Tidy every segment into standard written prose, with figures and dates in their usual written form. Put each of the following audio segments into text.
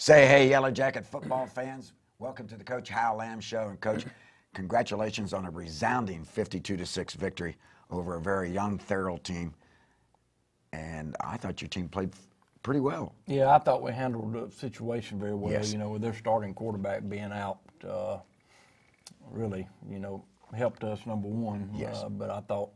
Say hey, Yellow Jacket football fans. Welcome to the Coach Hal Lamb Show. And Coach, congratulations on a resounding 52-6 victory over a very young Therrell team. And I thought your team played pretty well. Yeah, I thought we handled the situation very well. Yes. You know, with their starting quarterback being out, really, helped us, number one. Yes. But I thought,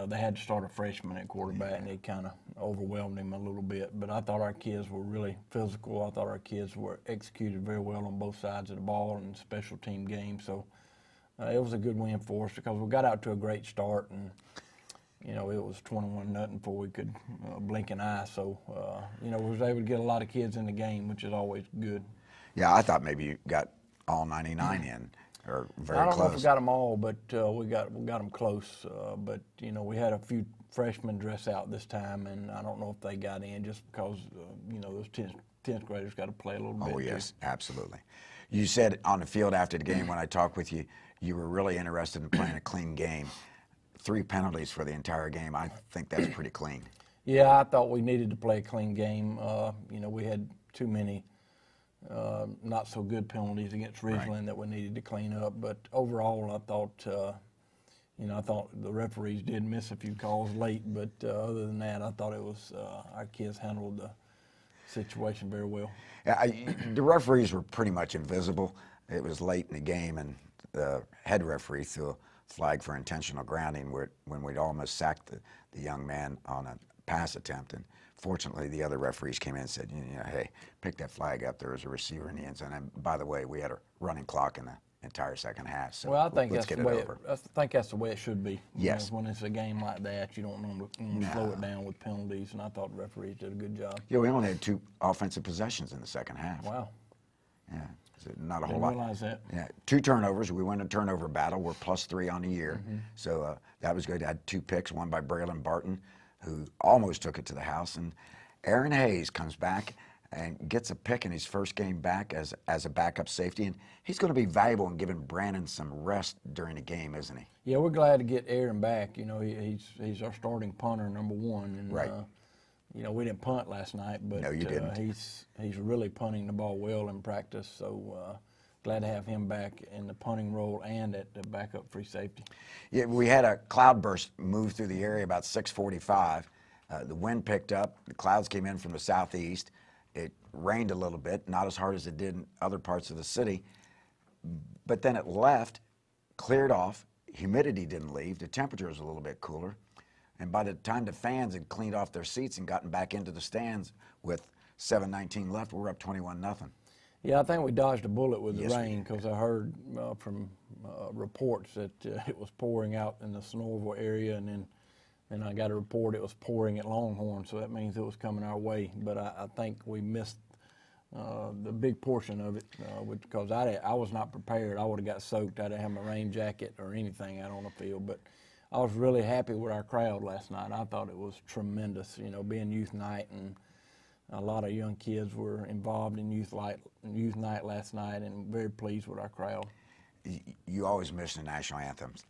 they had to start a freshman at quarterback, and they kind of overwhelmed him a little bit. But I thought our kids were really physical. I thought our kids were executed very well on both sides of the ball in special team games. So it was a good win for us because we got out to a great start, and it was 21-0 before we could blink an eye. So, we was able to get a lot of kids in the game, which is always good. Yeah, I thought maybe you got all 99 in, or very close. I don't know if we got them all, but we got them close. But we had a few freshmen dress out this time, and I don't know if they got in just because those 10th graders got to play a little bit. Oh yes, absolutely. You said on the field after the game when I talked with you, you were really interested in playing a clean game. 3 penalties for the entire game. I think that's pretty clean. Yeah, I thought we needed to play a clean game. We had too many not so good penalties against Ridgeland Right. that we needed to clean up. But overall, I thought, I thought the referees did miss a few calls late. But other than that, I thought it was our kids handled the situation very well. Yeah, the referees were pretty much invisible. It was late in the game, and the head referee threw a flag for intentional grounding when we'd almost sacked the young man on a pass attempt. And fortunately, the other referees came in and said, hey, pick that flag up. There was a receiver in the end zone. And by the way, we had a running clock in the entire second half. So well, I think let's that's get the way it over. I think that's the way it should be. Yes. When it's a game like that, you don't want to slow it down with penalties. And I thought the referees did a good job. Yeah, we only had 2 offensive possessions in the second half. Wow. Yeah. Not a whole Didn't lot. realize that. Yeah, 2 turnovers. We won a turnover battle. We're +3 on the year. So that was good. I had 2 picks, one by Braylon Barton, who almost took it to the house. And Aaron Hayes comes back and gets a pick in his first game back as a backup safety. And he's going to be valuable in giving Brandon some rest during the game, isn't he? Yeah, we're glad to get Aaron back. He's our starting punter, number one. And, Right. We didn't punt last night, but No, you didn't. He's really punting the ball well in practice. So glad to have him back in the punting role and at the backup free safety. Yeah, we had a cloudburst move through the area about 6:45. The wind picked up. The clouds came in from the southeast. It rained a little bit, not as hard as it did in other parts of the city. But then it left, cleared off. Humidity didn't leave. The temperature was a little bit cooler. And by the time the fans had cleaned off their seats and gotten back into the stands with 7:19 left, we're up 21-0. Yeah, I think we dodged a bullet with Yes, the we rain because I heard from reports that it was pouring out in the Snorville area, and then I got a report it was pouring at Longhorn, so that means it was coming our way. But I think we missed the big portion of it because I was not prepared. I would have got soaked. I didn't have my rain jacket or anything out on the field, but I was really happy with our crowd last night. I thought it was tremendous, being youth night, and a lot of young kids were involved in youth night last night, and very pleased with our crowd. You always miss the national anthems.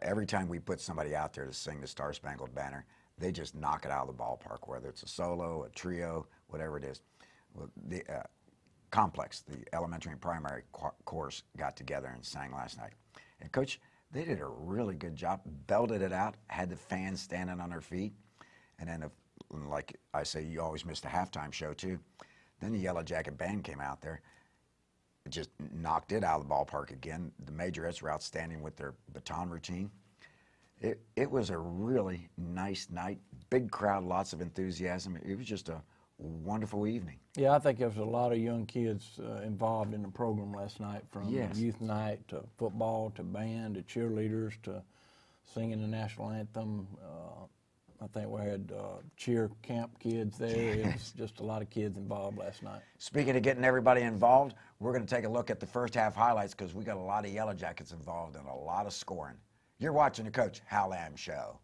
Every time we put somebody out there to sing the Star Spangled Banner, they just knock it out of the ballpark, whether it's a solo, a trio, whatever it is. Well, the complex, the elementary and primary course got together and sang last night. And Coach, they did a really good job, belted it out, had the fans standing on their feet. And then, like I say, you always miss the halftime show too. Then the Yellow Jacket Band came out there, just knocked it out of the ballpark again. The majorettes were outstanding with their baton routine. It was a really nice night, big crowd, lots of enthusiasm. It was just a wonderful evening. Yeah, I think there was a lot of young kids involved in the program last night, from Yes. youth night to football to band to cheerleaders to singing the national anthem. I think we had cheer camp kids there. It was just a lot of kids involved last night. Speaking of getting everybody involved, we're going to take a look at the first half highlights because we got a lot of Yellow Jackets involved and a lot of scoring. You're watching the Coach Hal Lamb Show.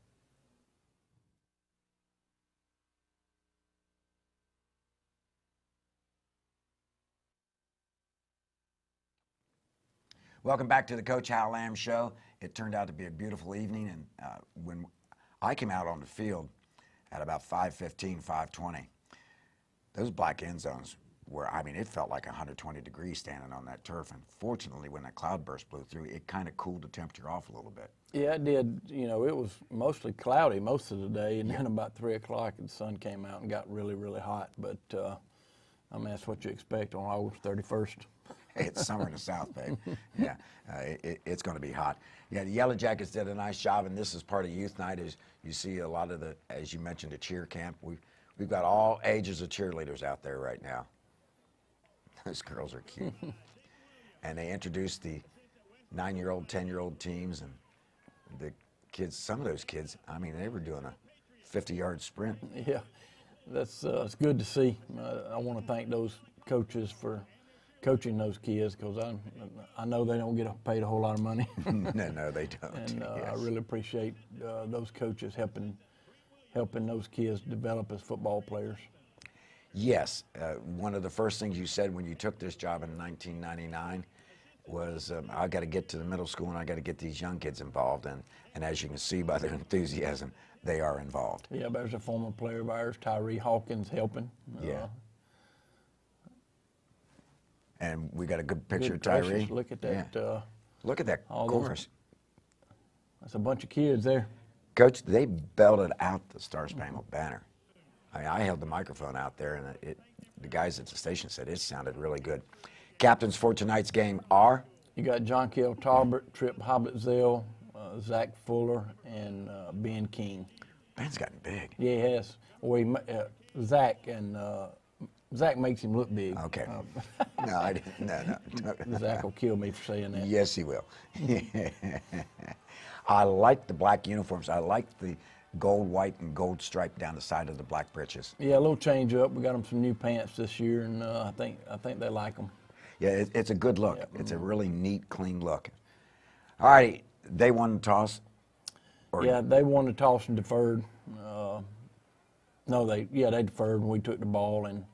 Welcome back to the Coach Hal Lamb Show. It turned out to be a beautiful evening, and when I came out on the field at about 5:15, 5:20, those black end zones where, I mean, it felt like 120 degrees standing on that turf. And fortunately, when that cloudburst blew through, it kind of cooled the temperature off a little bit. Yeah, it did. You know, it was mostly cloudy most of the day, and then about 3 o'clock, the sun came out and got really, really hot. But I mean, that's what you expect on August 31st. It's summer in the South, babe. Yeah, it's going to be hot. Yeah, the Yellow Jackets did a nice job, and this is part of youth night. As you see a lot of the, as you mentioned, the cheer camp. We've got all ages of cheerleaders out there right now. Those girls are cute. And they introduced the 9-year-old, 10-year-old teams, and the kids, some of those kids, I mean, they were doing a 50-yard sprint. Yeah, that's it's good to see. I want to thank those coaches for coaching those kids, because I know they don't get paid a whole lot of money. No, they don't. And Yes. I really appreciate those coaches helping those kids develop as football players. Yes, one of the first things you said when you took this job in 1999 was, I got to get to the middle school and I got to get these young kids involved. And as you can see by their enthusiasm, they are involved. Yeah, there's a former player of ours, Tyree Hawkins, helping. Yeah. And we got a good picture Good of Tyree. gracious, look at that. Yeah. Look at that chorus. That's a bunch of kids there. Coach, they belted out the Star Spangled Banner. I mean, I held the microphone out there, and the guys at the station said it sounded really good. Captains for tonight's game are? You got John Kell Talbert, Trip Hobbitzel, Zach Fuller, and Ben King. Ben's gotten big. Yeah, he has. Well, Zach makes him look big. Okay. No, I didn't. No. Zach will kill me for saying that. Yes, he will. I like the black uniforms. I like the gold, white, and gold stripe down the side of the black breeches. Yeah, a little change up. We got them some new pants this year, and I think they like them. Yeah, it's a good look. Yep. It's a really neat, clean look. All righty, they won the toss. Yeah, they won the toss and deferred. They deferred, and we took the ball, and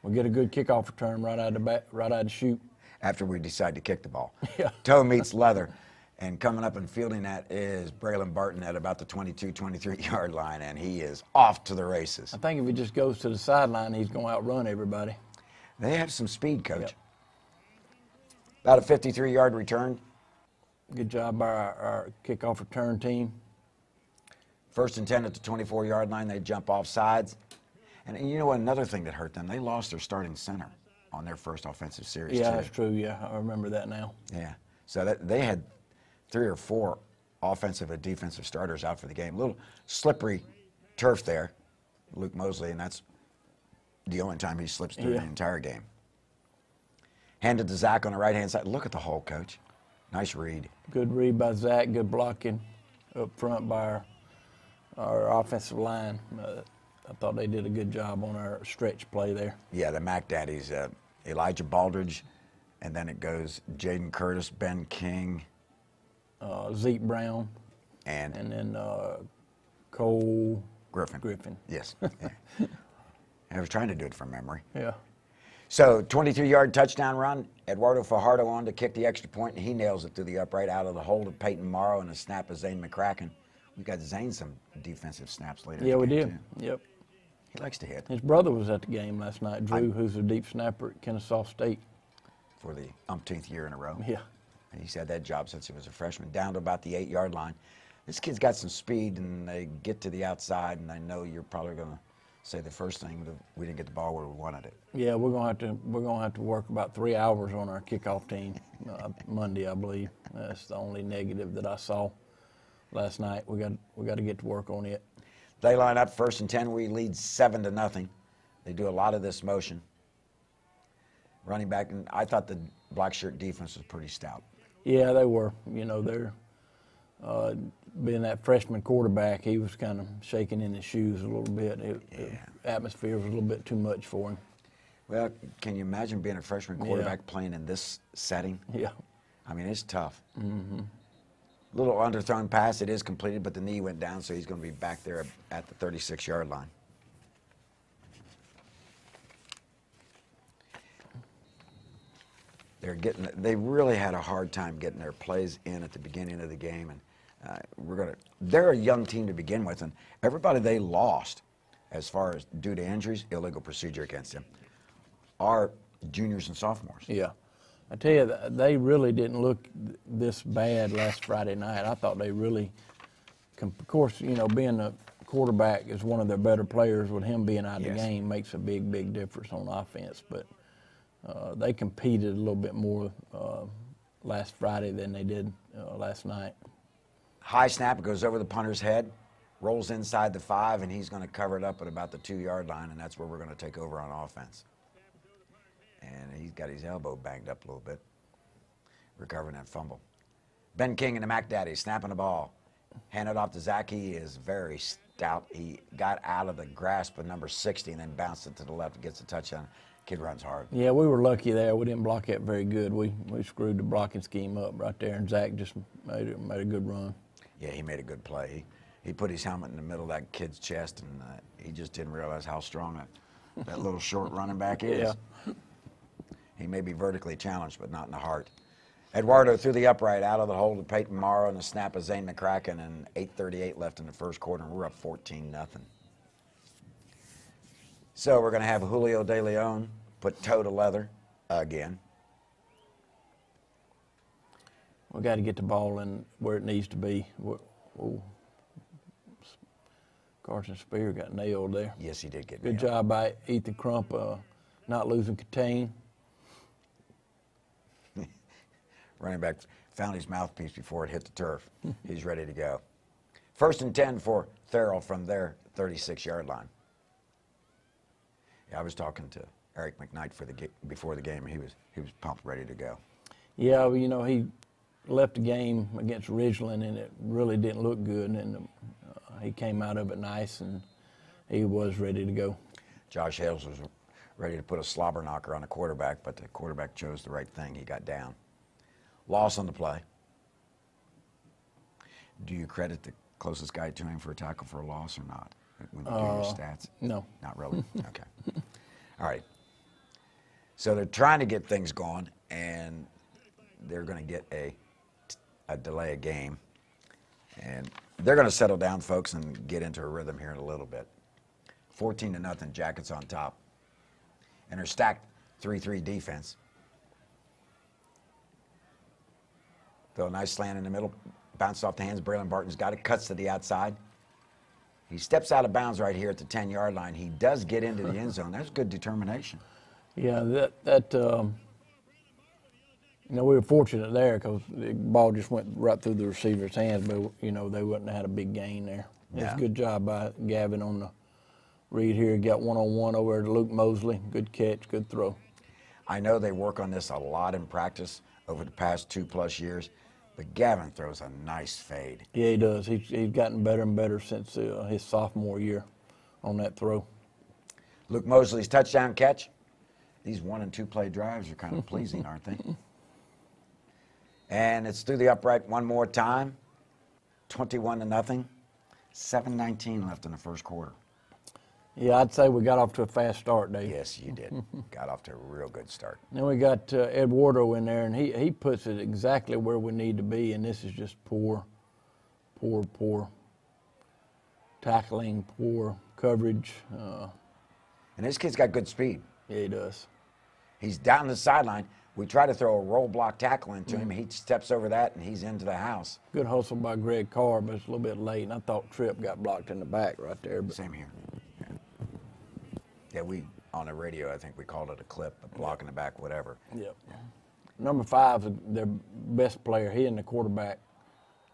we get a good kickoff return right out of the chute. After we decide to kick the ball. Yeah. Toe meets leather. And coming up and fielding that is Braylon Barton at about the 22, 23-yard line, and he is off to the races. I think if he just goes to the sideline, he's going to outrun everybody. They have some speed, Coach. Yep. About a 53-yard return. Good job by our kickoff return team. 1st and 10 at the 24-yard line. They jump off sides. And you know what? Another thing that hurt them, they lost their starting center on their first offensive series, Yeah, too. that's true. Yeah, I remember that now. Yeah. So they had 3 or 4 offensive and defensive starters out for the game. A little slippery turf there, Luke Mosley, and that's the only time he slips through the entire game. Handed to Zach on the right-hand side. Look at the hole, Coach. Nice read. Good read by Zach. Good blocking up front by our offensive line. I thought they did a good job on our stretch play there. Yeah, the Mac Daddies, Elijah Baldridge, and then it goes Jaden Curtis, Ben King. Zeke Brown. And then Cole Griffin. Yes. Yeah. I was trying to do it from memory. Yeah. So 23-yard touchdown run. Eduardo Fajardo on to kick the extra point, and he nails it through the upright out of the hold of Peyton Morrow and a snap of Zane McCracken. We got Zane some defensive snaps later. Yeah, we did. Too. Yep. He likes to hit. His brother was at the game last night, Drew, who's a deep snapper at Kennesaw State. For the umpteenth year in a row. Yeah. And he's had that job since he was a freshman, down to about the 8-yard line. This kid's got some speed, and they get to the outside, and I know you're probably going to say the first thing that we didn't get the ball where we wanted it. Yeah, we're gonna have to work about 3 hours on our kickoff team Monday, I believe. That's the only negative that I saw last night. We got to get to work on it. They line up 1st and 10. We lead 7-0. They do a lot of this motion. Running back, and I thought the black shirt defense was pretty stout. Yeah, they were. You know, they're being that freshman quarterback, he was kind of shaking in his shoes a little bit. The atmosphere was a little bit too much for him. Well, can you imagine being a freshman quarterback playing in this setting? Yeah. I mean, it's tough. Mm-hmm. Little underthrown pass. It is completed, but the knee went down, so he's going to be back there at the 36-yard line. They really had a hard time getting their plays in at the beginning of the game, and they're a young team to begin with, and everybody they lost, as far as due to injuries, illegal procedure against them. are juniors and sophomores. Yeah. I tell you, they really didn't look this bad last Friday night. I thought they really, of course, you know, being a quarterback is one of their better players. With him being out of the game makes a big, big difference on offense. But they competed a little bit more last Friday than they did last night. High snap, it goes over the punter's head, rolls inside the 5, and he's going to cover it up at about the 2-yard line, and that's where we're going to take over on offense. And he's got his elbow banged up a little bit, recovering that fumble. Ben King and the Mac Daddy snapping the ball. Handed off to Zach. He is very stout. He got out of the grasp of number 60 and then bounced it to the left and gets a touchdown. Kid runs hard. Yeah, we were lucky there. We didn't block that very good. We screwed the blocking scheme up right there, and Zach just made a good run. Yeah, he made a good play. He put his helmet in the middle of that kid's chest, and he just didn't realize how strong that little short running back is. Yeah. He may be vertically challenged, but not in the heart. Eduardo threw the upright out of the hole to Peyton Morrow, and the snap of Zane McCracken, and 8:38 left in the first quarter, and we're up 14-0. So we're going to have Julio De Leon put toe to leather again. We got to get the ball in where it needs to be. Oh, Carson Spear got nailed there. Yes, he did get good nailed. Job by Ethan Crump, not losing contain. Running back found his mouthpiece before it hit the turf. He's ready to go. 1st and 10 for Therrell from their 36-yard line. Yeah, I was talking to Eric McKnight before the game. He was pumped, ready to go. Yeah, well, you know, he left the game against Ridgeland, and it really didn't look good. And he came out of it nice, and he was ready to go. Josh Hales was ready to put a slobber knocker on the quarterback, but the quarterback chose the right thing. He got down. Loss on the play. Do you credit the closest guy to him for a tackle for a loss or not when you do your stats? No. Not really? Okay. All right. So they're trying to get things going, and they're going to get a delay of game. And they're going to settle down, folks, and get into a rhythm here in a little bit. 14-0, Jackets on top. And they're stacked 3-3 defense. Throw a nice slant in the middle, bounced off the hands. Braylon Barton's got it, cuts to the outside. He steps out of bounds right here at the 10-yard line. He does get into the end zone. That's good determination. Yeah, you know, we were fortunate there because the ball just went right through the receiver's hands, but, you know, they wouldn't have had a big gain there. It was a good job by Gavin on the read here. He got one-on-one over to Luke Mosley. Good catch, good throw. I know they work on this a lot in practice over the past 2+ years. But Gavin throws a nice fade. Yeah, he does. He's gotten better and better since his sophomore year on that throw. Luke Mosley's touchdown catch. These 1- and 2-play drives are kind of pleasing, aren't they? And it's through the upright one more time. 21-0. 7:19 left in the first quarter. Yeah, I'd say we got off to a fast start, Dave. Yes, you did. Got off to a real good start. Then we got Eduardo in there, and he puts it exactly where we need to be, and this is just poor tackling, poor coverage. And this kid's got good speed. Yeah, he does. He's down the sideline. We try to throw a roll block tackle into him. He steps over that, and he's into the house. Good hustle by Greg Carr, but it's a little bit late, and I thought Tripp got blocked in the back right there. But same here. Yeah, we, on the radio, I think we called it a clip, a block in the back, whatever. Yep. Yeah. Number 5 is their best player. He and the quarterback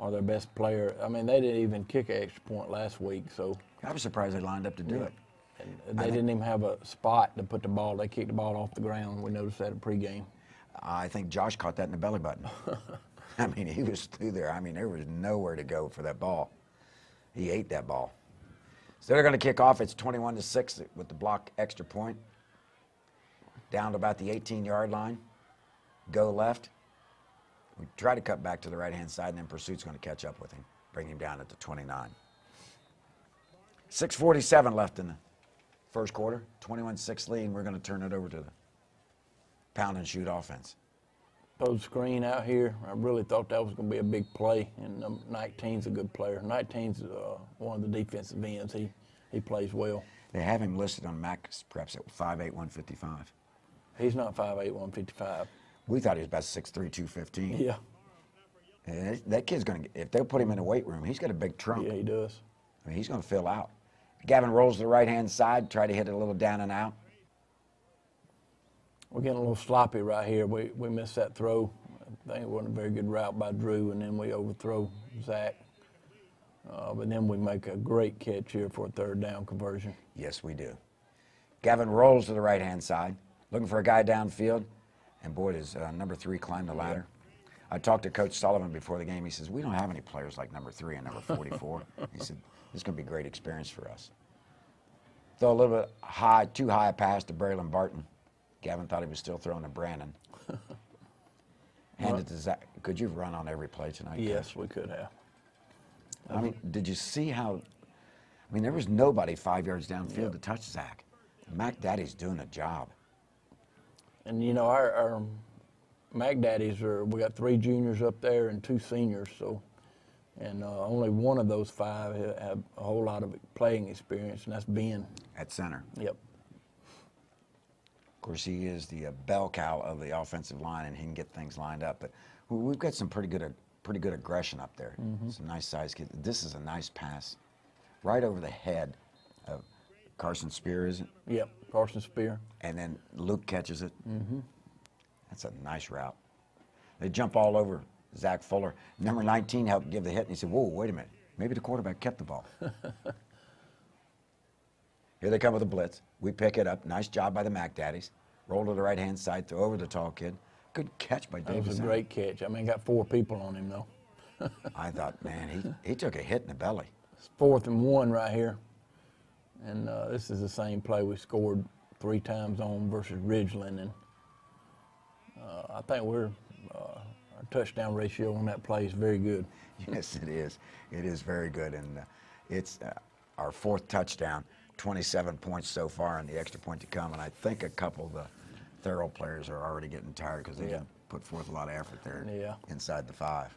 are their best player. I mean, they didn't even kick an extra point last week, so. I was surprised they lined up to do it. And they didn't even have a spot to put the ball. They kicked the ball off the ground. We noticed that at pregame. I think Josh caught that in the belly button. I mean, he was through there. I mean, there was nowhere to go for that ball. He ate that ball. So they're going to kick off. It's 21-6 with the block extra point. Down to about the 18-yard line. Go left. We try to cut back to the right-hand side, and then Pursuit's going to catch up with him, bring him down at the 29. 6:47 left in the first quarter. 21-6 lead, and we're going to turn it over to the pound and shoot offense. Post screen out here. I really thought that was going to be a big play, and 19's a good player. 19's one of the defensive ends. He plays well. They have him listed on Max Preps at 5'8", 155. He's not 5'8", 155. We thought he was about 6'3", 215. Yeah. And that kid's going to, if they'll put him in the weight room, he's got a big trunk. Yeah, he does. I mean, he's going to fill out. Gavin rolls to the right-hand side, try to hit it a little down and out. We're getting a little sloppy right here. We missed that throw. I think it wasn't a very good route by Drew, and then we overthrow Zach. But then we make a great catch here for a third down conversion. Yes, we do. Gavin rolls to the right-hand side, looking for a guy downfield, and boy, does number 3 climb the ladder. I talked to Coach Sullivan before the game. He says, we don't have any players like number 3 and number 44. He said, this is going to be a great experience for us. Throw a little bit high, too high a pass to Braylon Barton. Gavin thought he was still throwing to Brandon. Handed to Zach. Could you run on every play tonight, Yes, Coach? we could have. I mean, did you see how, I mean, there was nobody 5 yards downfield to touch Zach. Mac Daddy's doing a job. And, you know, our Mac Daddies we got 3 juniors up there and 2 seniors, so, and only one of those 5 have a whole lot of playing experience, and that's Ben. At center. Yep. Of course, he is the bell cow of the offensive line, and he can get things lined up. But we've got some pretty good aggression up there. Some nice size kids. This is a nice pass, right over the head of Carson Spear, is it? Yep, Carson Spear. And then Luke catches it. That's a nice route. They jump all over Zach Fuller. Number 19 helped give the hit, and he said, whoa, wait a minute. Maybe the quarterback kept the ball. Here they come with a blitz. We pick it up. Nice job by the Mac Daddies. Roll to the right-hand side, throw over the tall kid. Good catch by Davis. That was a great catch. I mean, got 4 people on him, though. I thought, man, he took a hit in the belly. It's 4th and 1 right here. And this is the same play we scored 3 times on versus Ridgeland. And I think our touchdown ratio on that play is very good. Yes, it is. It is very good. And it's our 4th touchdown, 27 points so far, and the extra point to come. And I think a couple of the Therrell players are already getting tired because they didn't put forth a lot of effort there inside the 5.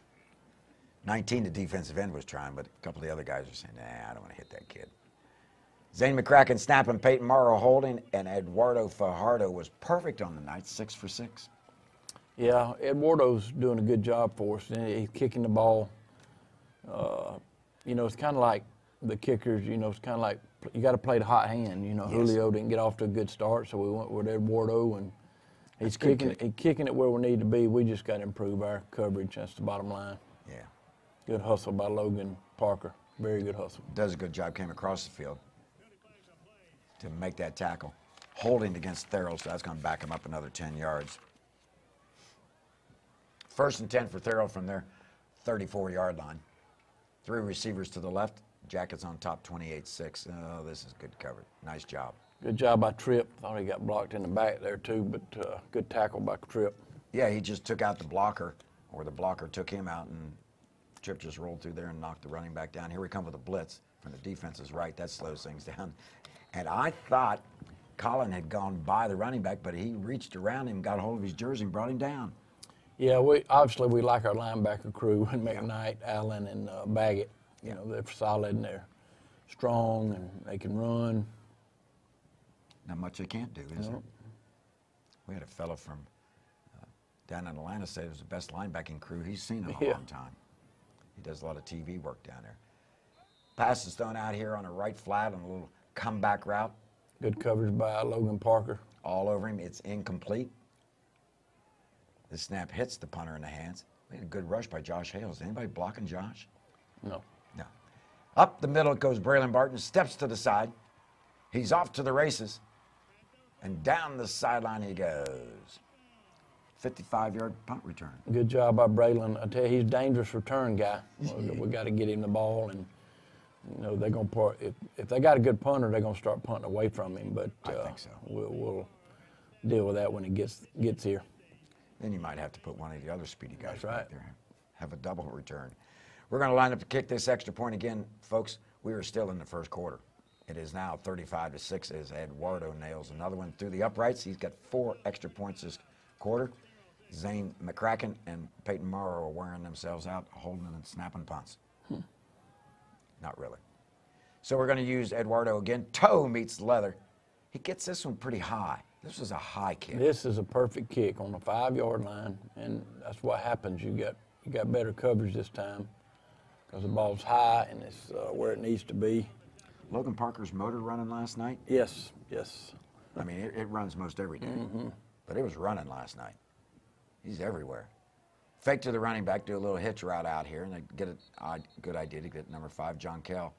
19, the defensive end was trying, but a couple of the other guys are saying, nah, I don't want to hit that kid. Zane McCracken snapping, Peyton Morrow holding, and Eduardo Fajardo was perfect on the night, 6 for 6. Yeah, Eduardo's doing a good job for us. He's kicking the ball. You know, it's kind of like the kickers, you know, it's kind of like you got to play the hot hand. You know, Julio didn't get off to a good start, so we went with Eduardo, and he's kicking it where we need to be. We just got to improve our coverage. That's the bottom line. Yeah. Good hustle by Logan Parker. Very good hustle. Does a good job, came across the field to make that tackle. Holding against Therrell, so that's going to back him up another 10 yards. 1st and 10 for Therrell from their 34-yard line. 3 receivers to the left. Jackets on top, 28-6. Oh, this is good coverage. Nice job. Good job by Tripp. Thought he got blocked in the back there, too, but good tackle by Tripp. Yeah, he just took out the blocker, or the blocker took him out, and Tripp just rolled through there and knocked the running back down. Here we come with a blitz from the defense's right. That slows things down. And I thought Colin had gone by the running back, but he reached around him, got hold of his jersey, and brought him down. Yeah, obviously we like our linebacker crew, and McKnight, Allen, and Baggett. You know, they're solid and they're strong and they can run. Not much they can't do, is there? We had a fellow from down in Atlanta say it was the best linebacking crew he's seen in a long time. He does a lot of TV work down there. Pass is thrown out here on a right flat on a little comeback route. Good coverage by Logan Parker. All over him. It's incomplete. The snap hits the punter in the hands. We had a good rush by Josh Hales. Anybody blocking Josh? No. No. Up the middle goes Braylon Barton, steps to the side. He's off to the races. And down the sideline he goes. 55-yard punt return. Good job by Braylon. I tell you, he's a dangerous return guy. We got to get him the ball, and you know they're going to if they got a good punter, they're going to start punting away from him. But I think so. We'll deal with that when he gets here. Then you might have to put one of the other speedy guys back there. Have a double return. We're going to line up to kick this extra point again, folks. We are still in the first quarter. It is now 35-6 as Eduardo nails another one through the uprights. He's got 4 extra points this quarter. Zane McCracken and Peyton Morrow are wearing themselves out, holding and snapping punts. Not really. So we're going to use Eduardo again. Toe meets leather. He gets this one pretty high. This was a high kick. This is a perfect kick on the 5-yard line, and that's what happens. You got better coverage this time because the ball's high and it's where it needs to be. Logan Parker's motor running last night? Yes, yes. I mean, it runs most every day, but it was running last night. He's everywhere. Fake to the running back, do a little hitch route out here, and they get a good idea to get number 5, John Kell.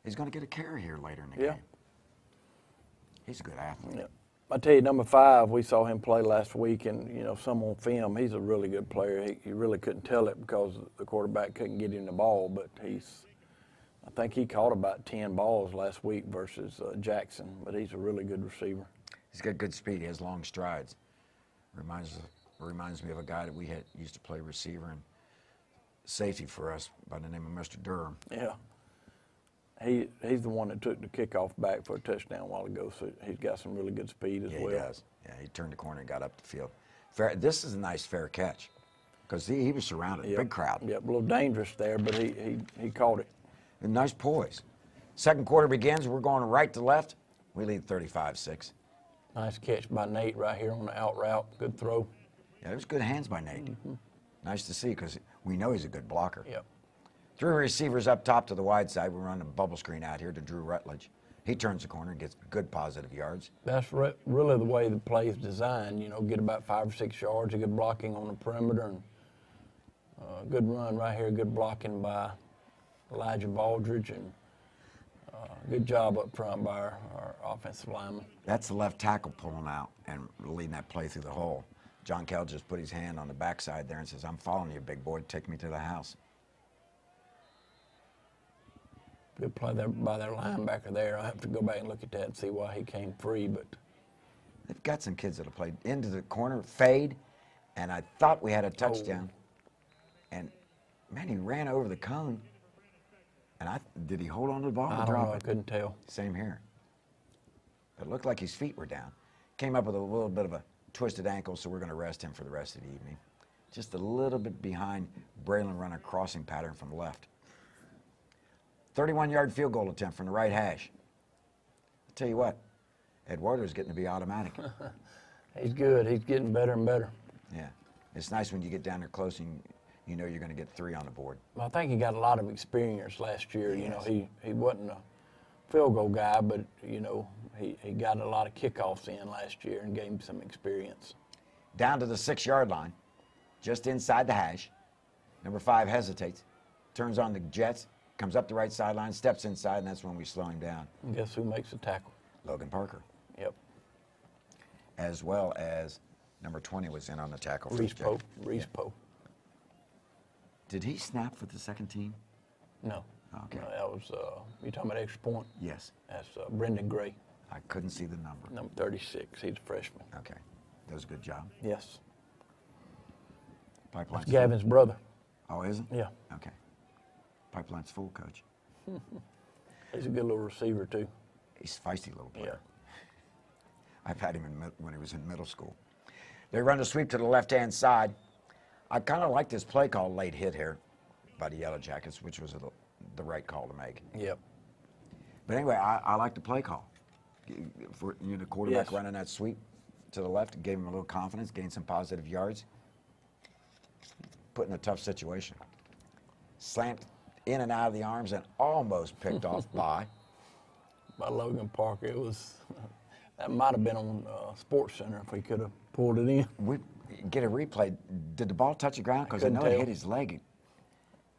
He's going to get a carry here later in the game. He's a good athlete. Yeah. I tell you, number 5, we saw him play last week, and some on film. He's a really good player. He really couldn't tell it because the quarterback couldn't get him the ball, but I think he caught about 10 balls last week versus Jackson, but he's a really good receiver. He's got good speed. He has long strides. Reminds me of a guy that we used to play receiver and safety for us by the name of Mr. Durham. Yeah. He's the one that took the kickoff back for a touchdown a while ago, so he's got some really good speed as well. Yeah, he does. Yeah, he turned the corner and got up the field. This is a nice fair catch because he was surrounded, big crowd. Yep, a little dangerous there, but he caught it. And nice poise. Second quarter begins. We're going right to left. We lead 35-6. Nice catch by Nate right here on the out route. Good throw. Yeah, it was good hands by Nate. Nice to see because we know he's a good blocker. Yep. 3 receivers up top to the wide side. We're running a bubble screen out here to Drew Rutledge. He turns the corner and gets good positive yards. That's really the way the play is designed. Get about 5 or 6 yards, a good blocking on the perimeter, and good run right here, good blocking by Elijah Baldridge, and good job up front by our offensive lineman. That's the left tackle pulling out and leading that play through the hole. John Kell just put his hand on the backside there and says, "I'm following you, big boy. Take me to the house." Good play there by their linebacker there. I'll have to go back and look at that and see why he came free, but they've got some kids that have played into the corner, fade, and I thought we had a touchdown. And, man, he ran over the cone. And did he hold on to the ball or drop it? I couldn't tell. Same here. It looked like his feet were down. Came up with a little bit of a twisted ankle, so we're going to rest him for the rest of the evening. Just a little bit behind Braylon running a crossing pattern from the left. 31-yard field goal attempt from the right hash. I'll tell you what, Eduardo's getting to be automatic. He's good. He's getting better and better. Yeah. It's nice when you get down there close and you know you're going to get 3 on the board. Well, I think he got a lot of experience last year. Yes. He wasn't a field goal guy, but, he got a lot of kickoffs in last year and gave him some experience. Down to the 6-yard line, just inside the hash. Number 5 hesitates, turns on the jets, comes up the right sideline, steps inside, and that's when we slow him down. And guess who makes the tackle? Logan Parker. Yep. As well as number 20 was in on the tackle. Reese Pope. Did he snap for the second team? No. Okay. No, that was, you talking about extra point? Yes. That's Brendan Gray. I couldn't see the number. Number 36. He's a freshman. Okay. That was a good job. Yes. Pipeline's That's Gavin's brother. full. Oh, is it? Yeah. Okay. Pipeline's full, Coach. He's a good little receiver, too. He's a feisty little player. Yeah. I've had him when he was in middle school. They run the sweep to the left-hand side. I kind of like this play call, late hit here by the Yellow Jackets, which was the right call to make. Yep. But anyway, I like the play call. For the quarterback Yes. running that sweep to the left, gave him a little confidence, gained some positive yards, put in a tough situation. Slant in and out of the arms and almost picked off by Logan Parker. It was that might have been on Sports Center if we could have pulled it in. We get a replay. Did the ball touch the ground? Because I know it hit his leg.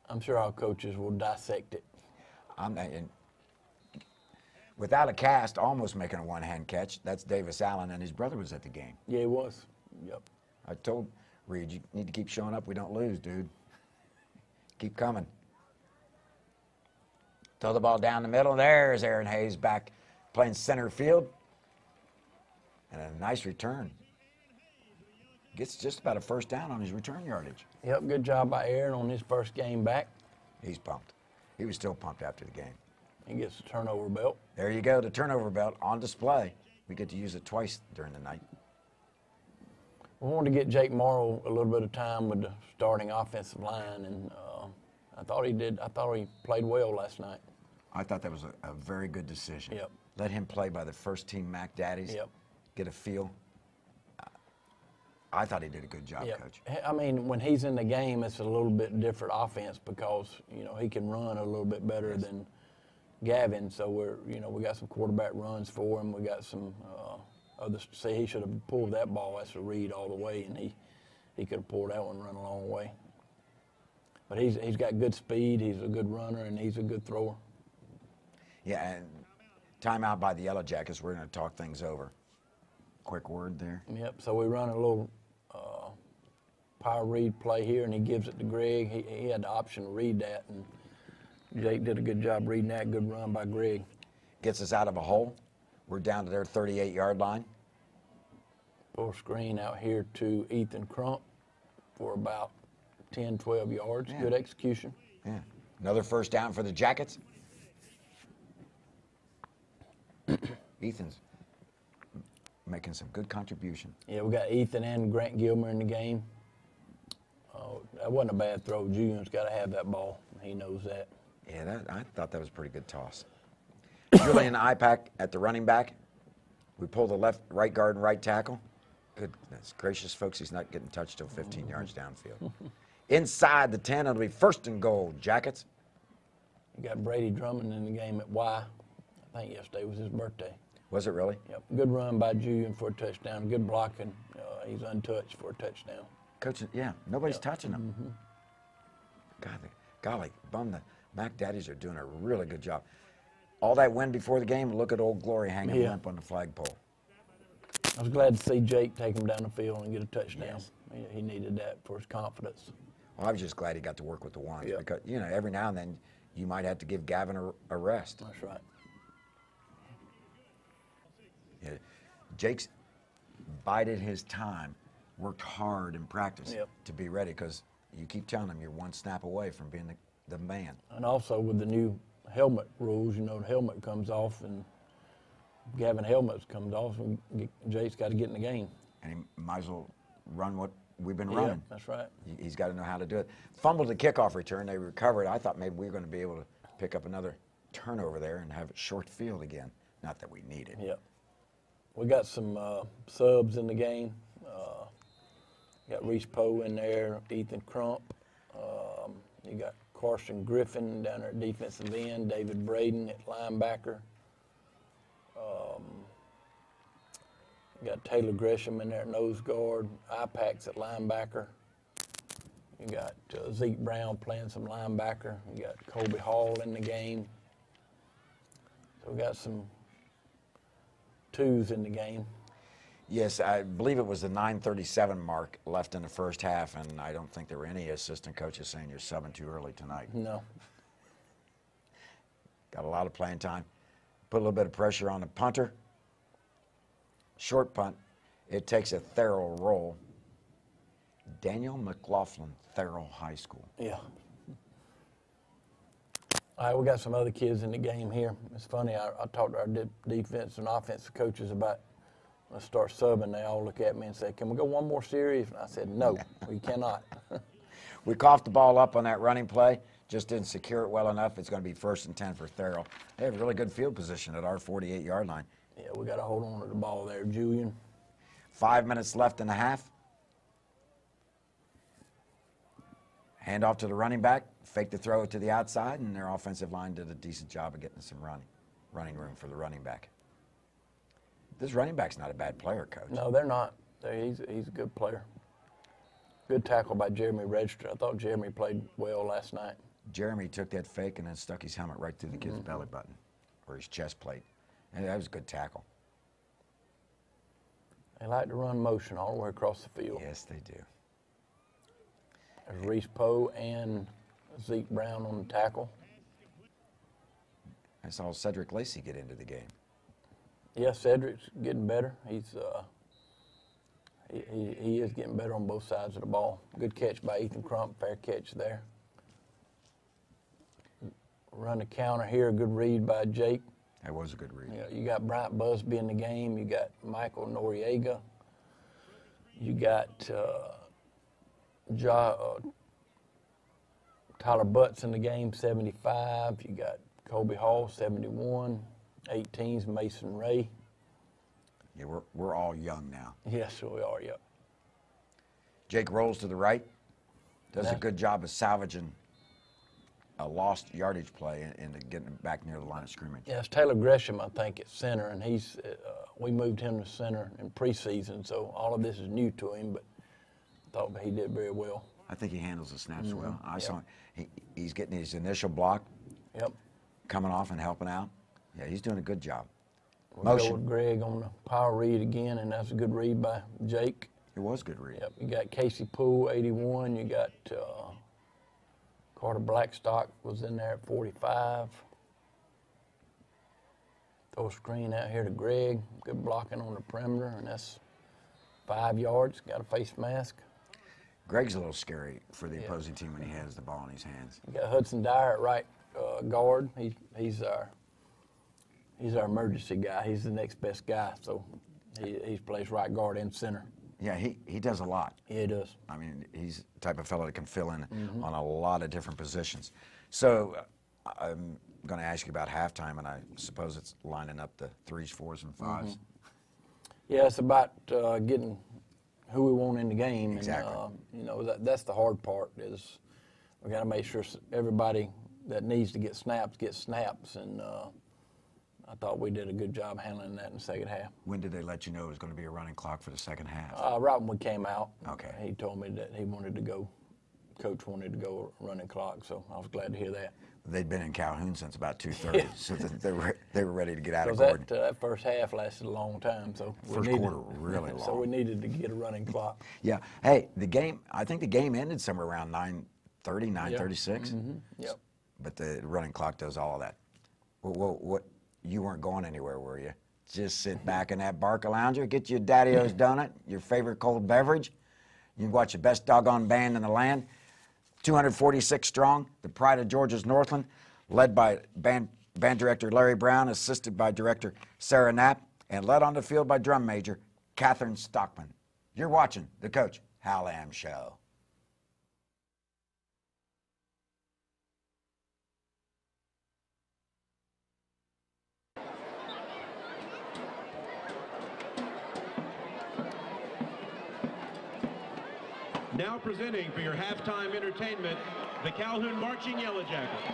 I'm sure our coaches will dissect it. Without a cast, almost making a one-hand catch. That's Davis Allen, and his brother was at the game. Yeah, he was. Yep. I told Reed, you need to keep showing up. We don't lose, dude. Keep coming. Throw the ball down the middle. There's Aaron Hayes back playing center field. And a nice return. Gets just about a first down on his return yardage. Yep, good job by Aaron on his first game back. He's pumped. He was still pumped after the game. He gets the turnover belt. There you go, the turnover belt on display. We get to use it twice during the night. We wanted to get Jake Morrow a little bit of time with the starting offensive line, and I thought he did. I thought he played well last night. I thought that was a very good decision. Yep. Let him play by the first team Mac Daddies. Yep. get a feel. I thought he did a good job, Coach. I mean, when he's in the game, it's a little bit different offense because, you know, he can run a little bit better than Gavin. So we got some quarterback runs for him. We got some others. Say he should have pulled that ball. That's a read all the way, and he could have pulled that one and run a long way. But he's got good speed. He's a good runner, and he's a good thrower. Yeah, and timeout by the Yellow Jackets. We're going to talk things over. Quick word there. Yep. So we run a little power read play here, and he gives it to Greg. He had the option to read that, and Jake did a good job reading that. Good run by Greg. Gets us out of a hole. We're down to their 38-yard line. Full screen out here to Ethan Crump for about 10, 12 yards. Yeah. Good execution. Yeah. Another first down for the Jackets. Ethan's making some good contribution. Yeah, we got Ethan and Grant Gilmer in the game. That wasn't a bad throw. Julian's got to have that ball. He knows that. Yeah, I thought that was a pretty good toss. Julian Ipac at the running back. We pull the right guard and right tackle. Goodness gracious, folks, he's not getting touched till 15 yards downfield. Inside the 10, it'll be 1st and goal, Jackets. You got Brady Drummond in the game at Y. I think yesterday was his birthday. Was it really? Yep. Good run by Julian for a touchdown. Good blocking. He's untouched for a touchdown. Coach, yeah, nobody's touching him. Golly, the Mac Daddies are doing a really good job. All that wind before the game, look at Old Glory hanging limp on the flagpole. I was glad to see Jake take him down the field and get a touchdown. Yes. He needed that for his confidence. Well, I was just glad he got to work with the ones because, you know, every now and then you might have to give Gavin a rest. That's right. Yeah. Jake's bided his time, worked hard in practice to be ready because you keep telling him you're one snap away from being the man. And also with the new helmet rules, you know, the helmet comes off and Gavin helmet comes off and Jake's got to get in the game. And he might as well run what we've been running. That's right. He's got to know how to do it. Fumbled the kickoff return. They recovered. I thought maybe we were going to be able to pick up another turnover there and have it short field again. Not that we need it. Yep. We got some subs in the game. Got Reese Poe in there, Ethan Crump. You got Carson Griffin down there at defensive end, David Braden at linebacker. You got Taylor Gresham in there at nose guard, Ipax at linebacker. You got Zeke Brown playing some linebacker. You got Colby Hall in the game. So we got some twos in the game. Yes, I believe it was the 9:37 mark left in the first half, and I don't think there were any assistant coaches saying you're subbing too early tonight. No. Got a lot of playing time. Put a little bit of pressure on the punter. Short punt. It takes a Therrell roll. Daniel McLaughlin, Therrell High School. Yeah. All right, we got some other kids in the game here. It's funny, I talked to our defense and offensive coaches about let's start subbing. They all look at me and say, can we go one more series? And I said, no, we cannot. We coughed the ball up on that running play, just didn't secure it well enough. It's going to be 1st and 10 for Therrell. They have really good field position at our 48-yard line. Yeah, we got to hold on to the ball there, Julian. 5 minutes left in the half. Hand off to the running back, fake the throw to the outside, and their offensive line did a decent job of getting some running room for the running back. This running back's not a bad player, Coach. No, they're not. He's a good player. Good tackle by Jeremy Register. I thought Jeremy played well last night. Jeremy took that fake and then stuck his helmet right through the kid's belly button or his chest plate. And that was a good tackle. They like to run motion all the way across the field. Yes, they do. There's Reese Poe and Zeke Brown on the tackle. I saw Cedric Lacey get into the game. Yeah, Cedric's getting better. He's he is getting better on both sides of the ball. Good catch by Ethan Crump, fair catch there. Run the counter here, good read by Jake. That was a good read. Yeah, you got Bryant Busby in the game. You got Michael Noriega. You got Tyler Butts in the game, 75. You got Colby Hall, 71. 18's Mason Ray. Yeah, we're all young now. Yes, we are, yep. Jake rolls to the right, does a good job of salvaging a lost yardage play into getting it back near the line of scrimmage. Yeah, it's Taylor Gresham, I think, at center, and we moved him to center in preseason, so all of this is new to him, but I thought he did very well. I think he handles the snaps well. I saw he's getting his initial block, coming off and helping out. Yeah, he's doing a good job. We'll go with Greg on the power read again, and that's a good read by Jake. It was a good read. Yep, you got Casey Poole, 81. You got Carter Blackstock was in there at 45. Throw a screen out here to Greg. Good blocking on the perimeter, and that's 5 yards. Got a face mask. Greg's a little scary for the opposing team when he has the ball in his hands. You got Hudson Dyer at right guard. He's our emergency guy. He's the next best guy, so he plays right guard and center. Yeah, he does a lot. Yeah, he does. I mean, he's the type of fellow that can fill in on a lot of different positions. So I'm going to ask you about halftime, and I suppose it's lining up the 3s, 4s, and 5s. Yeah, it's about getting who we want in the game. Exactly. And, you know, that's the hard part is we got to make sure everybody that needs to get snaps gets snaps, and I thought we did a good job handling that in the second half. When did they let you know it was going to be a running clock for the second half? Right when we came out. Okay. He told me that he wanted to go, Coach wanted to go running clock, so I was glad to hear that. They'd been in Calhoun since about 2:30, so they were ready to get out of Because Gordon. that first half lasted a long time, so First quarter really long. So we needed to get a running clock. Yeah. Hey, I think the game ended somewhere around 9:30, 9:36. Yep. But the running clock does all of that. What? You weren't going anywhere, were you? Just sit back in that Barca Lounger, get you a Daddy-O's donut, your favorite cold beverage. You can watch the best doggone band in the land. 246 strong, the pride of Georgia's Northland, led by band director Larry Brown, assisted by director Sarah Knapp, and led on the field by drum major Catherine Stockman. You're watching the Coach Hal Lamb Show. Now presenting for your halftime entertainment, the Calhoun Marching Yellow Jackets.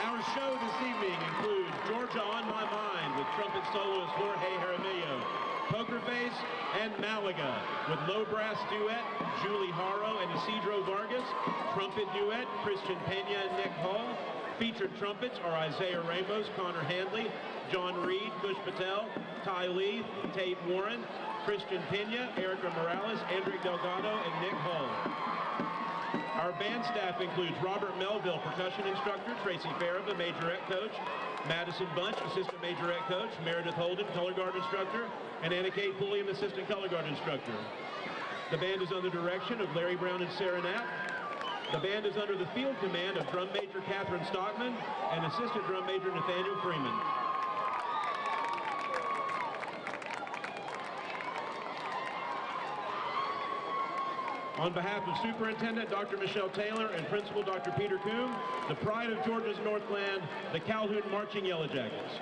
Our show this evening includes Georgia on My Mind with trumpet soloist Jorge Jaramillo, Poker Face, and Malaga with low brass duet Julie Haro and Isidro Vargas, trumpet duet Christian Pena and Nick Hall. Featured trumpets are Isaiah Ramos, Connor Handley, John Reed, Kush Patel, Ty Lee, Tate Warren, Christian Pena, Erica Morales, Andrick Delgado, and Nick Hall. Our band staff includes Robert Melville, percussion instructor, Tracy Farabee, majorette coach, Madison Bunch, assistant majorette coach, Meredith Holden, color guard instructor, and Anna Kate Pulliam, assistant color guard instructor. The band is under the direction of Larry Brown and Sarah Knapp. The band is under the field command of drum major Catherine Stockman and assistant drum major Nathaniel Freeman. On behalf of Superintendent Dr. Michelle Taylor and Principal Dr. Peter Coombe, the pride of Georgia's Northland, the Calhoun Marching Yellow Jackets.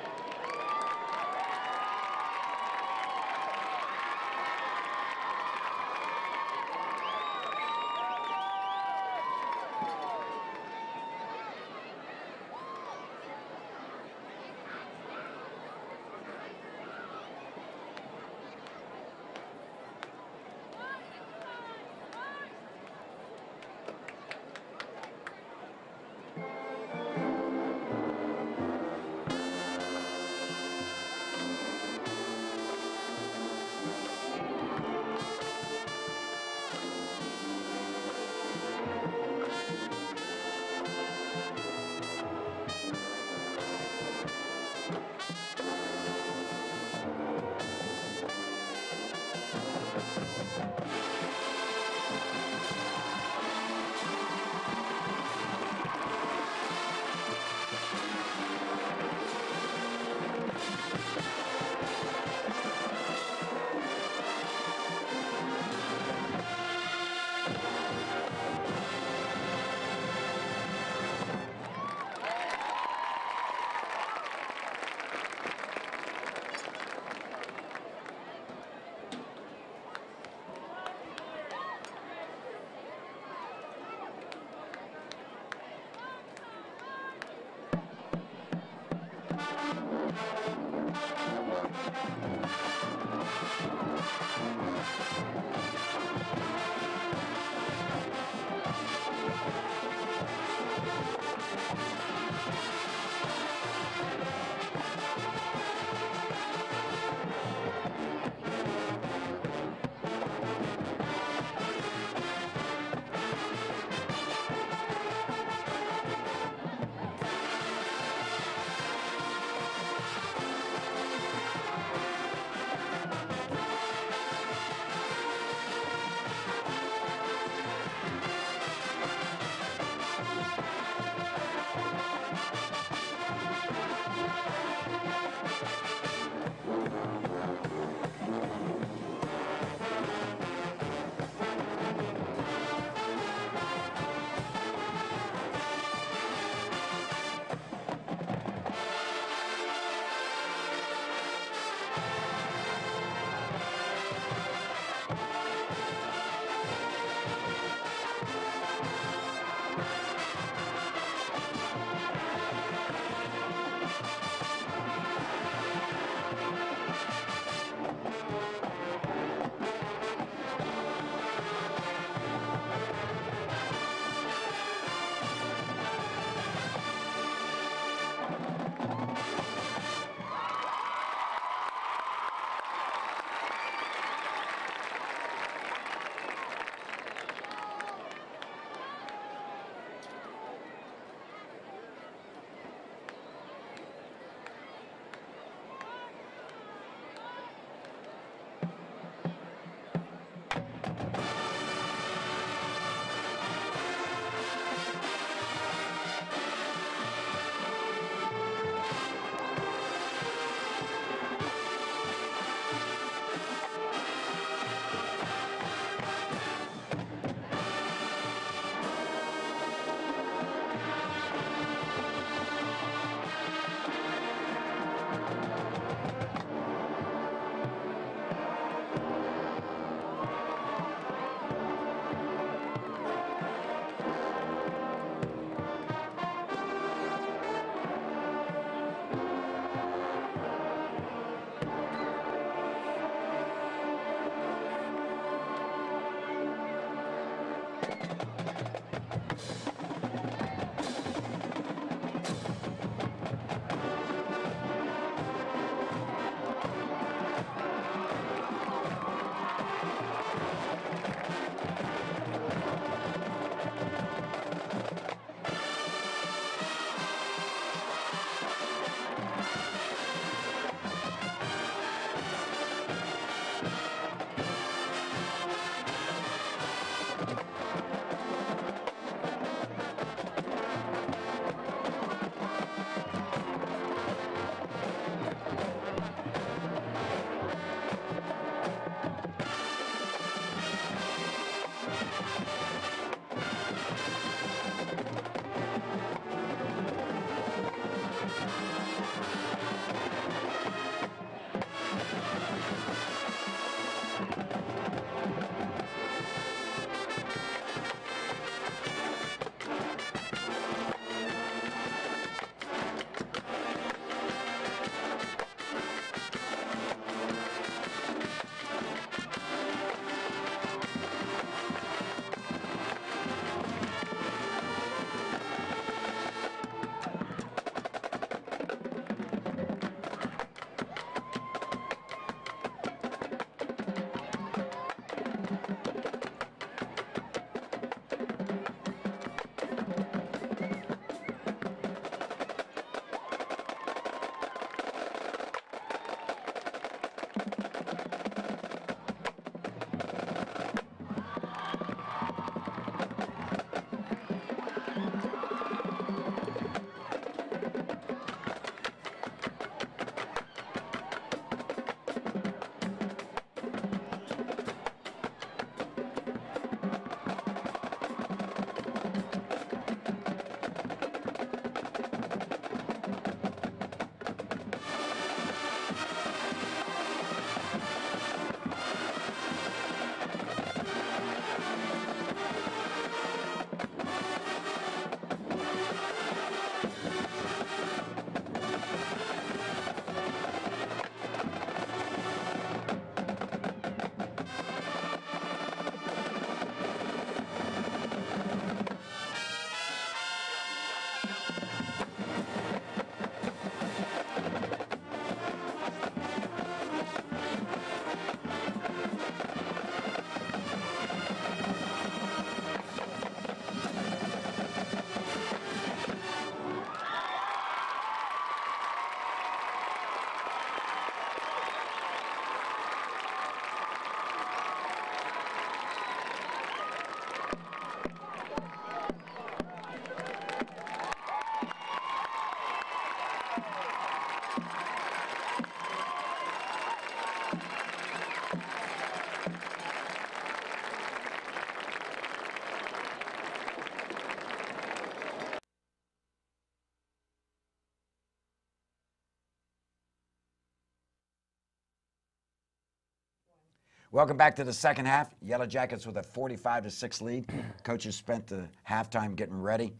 Welcome back to the second half. Yellow Jackets with a 45-6 lead. Coaches spent the halftime getting ready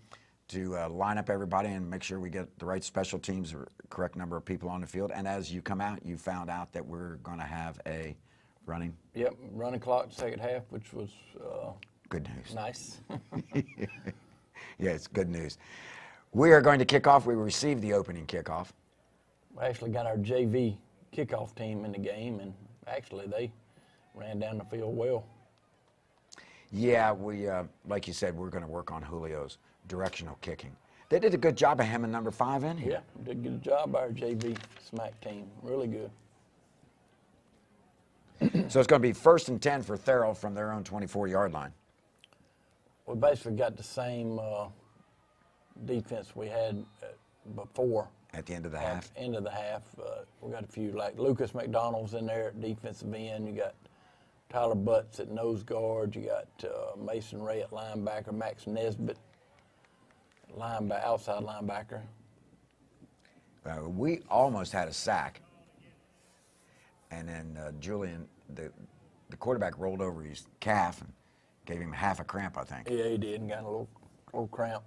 to line up everybody and make sure we get the right special teams or correct number of people on the field. And as you come out, you found out that we're going to have a running. Yep, running clock second half, which was good news. Nice. Yeah, it's good news. We are going to kick off. We received the opening kickoff. We actually got our JV kickoff team in the game, and actually they ran down the field well. Yeah, we, like you said, we're going to work on Julio's directional kicking. They did a good job of hemming number 5 in here. Yeah, did a good job by our JV smack team. Really good. So it's going to be 1st and 10 for Therrell from their own 24-yard line. We basically got the same defense we had before. At the end of the half? End of the half. We got a few, like Lucas McDonald's in there at defensive end. You got Tyler Butts at nose guard. You got Mason Ray at linebacker. Max Nesbitt, outside linebacker. We almost had a sack. And then Julian, the quarterback, rolled over his calf and gave him half a cramp, I think. Yeah, he did, and got a little cramp.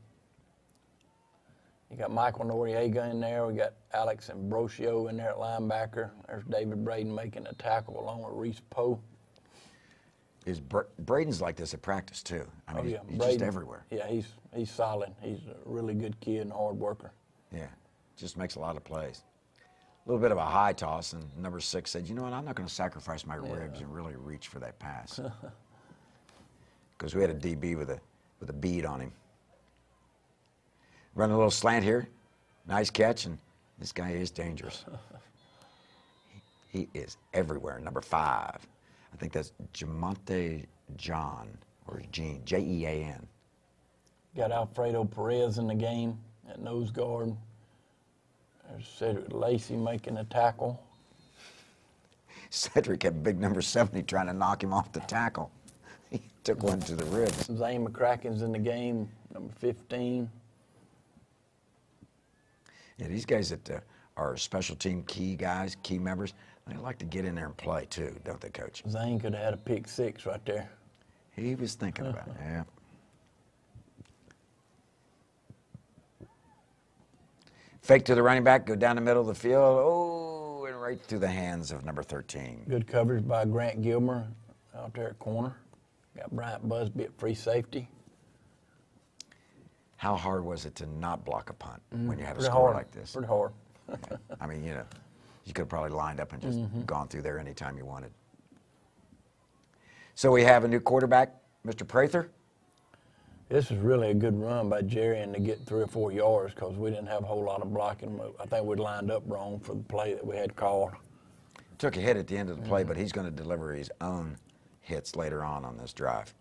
You got Michael Noriega in there. We got Alex Ambrosio in there at linebacker. There's David Braden making a tackle along with Reese Poe. Braden's like this at practice, too. I mean, he's just everywhere. Yeah, he's solid. He's a really good kid and a hard worker. Yeah, just makes a lot of plays. A little bit of a high toss, and number 6 said, you know what, I'm not going to sacrifice my ribs and really reach for that pass. Because we had a DB with a bead on him. Running a little slant here. Nice catch, and this guy is dangerous. He is everywhere. Number 5. I think that's Jamonte John, or Gene, Jean. Got Alfredo Perez in the game at nose guard. There's Cedric Lacey making a tackle. Cedric had big number 70 trying to knock him off the tackle. He took one to the ribs. Zane McCracken's in the game, number 15. Yeah, these guys that are special team key guys, key members, they like to get in there and play too, don't they, Coach? Zane could have had a pick 6 right there. He was thinking about it, yeah. Fake to the running back, go down the middle of the field, oh, and right through the hands of number 13. Good coverage by Grant Gilmer out there at corner. Got Bryant Busby at free safety. How hard was it to not block a punt when you have a Pretty score hard. like this? Pretty hard. Yeah. I mean, you know, you could have probably lined up and just gone through there anytime you wanted. So we have a new quarterback, Mr. Prather. This was really a good run by Jerry and to get 3 or 4 yards because we didn't have a whole lot of blocking. I think we'd lined up wrong for the play that we had called. Took a hit at the end of the play, but he's going to deliver his own hits later on this drive.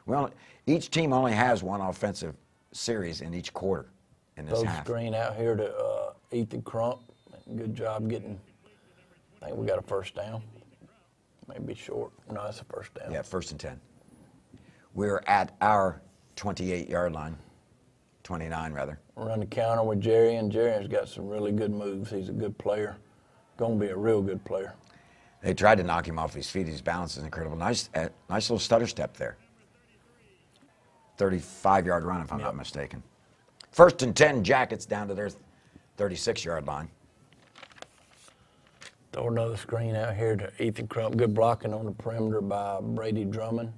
Well, each team only has one offensive series in each quarter in this Throw half. screen out here to Ethan Crump. Good job getting, I think we got a first down. Maybe short. No, that's a first down. Yeah, 1st and 10. We're at our 28-yard line, 29 rather. Run the counter with Jerry, and Jerry's got some really good moves. He's a good player. Going to be a real good player. They tried to knock him off his feet. His balance is incredible. Nice little stutter step there. 35-yard run, if I'm not mistaken. 1st and 10, Jackets down to their 36-yard line. Throw another screen out here to Ethan Crump. Good blocking on the perimeter by Brady Drummond.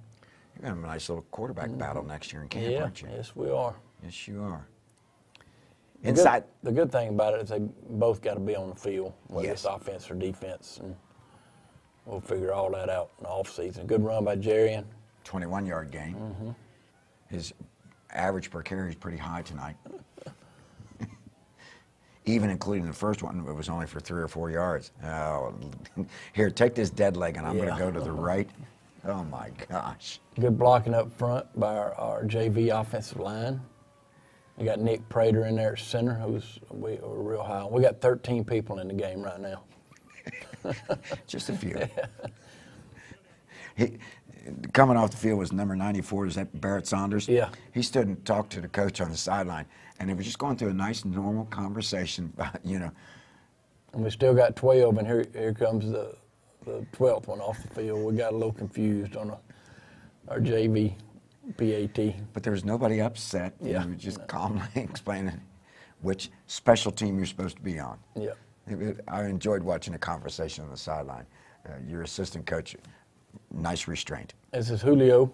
You're going to have a nice little quarterback battle next year in camp, aren't you? Yes, we are. Yes, you are. Inside. The good thing about it is they both got to be on the field, whether Yes. it's offense or defense, and we'll figure all that out in the offseason. Good run by Jerry. 21-yard gain. His average per carry is pretty high tonight. Even including the first one, it was only for 3 or 4 yards. Oh, here, take this dead leg, and I'm going to go to the right. Oh, my gosh. Good blocking up front by our JV offensive line. We got Nick Prater in there at center, who's we're real high on. We got 13 people in the game right now. Just a few. He, coming off the field was number 94. Is that Barrett Saunders? Yeah. He stood and talked to the coach on the sideline, and he was just going through a nice, normal conversation about, you know. And we still got 12, and here comes the 12th one off the field. We got a little confused on our JV PAT. But there was nobody upset. Yeah. He was just calmly explaining which special team you're supposed to be on. Yeah. I enjoyed watching a conversation on the sideline. Your assistant coach, nice restraint. This is Julio.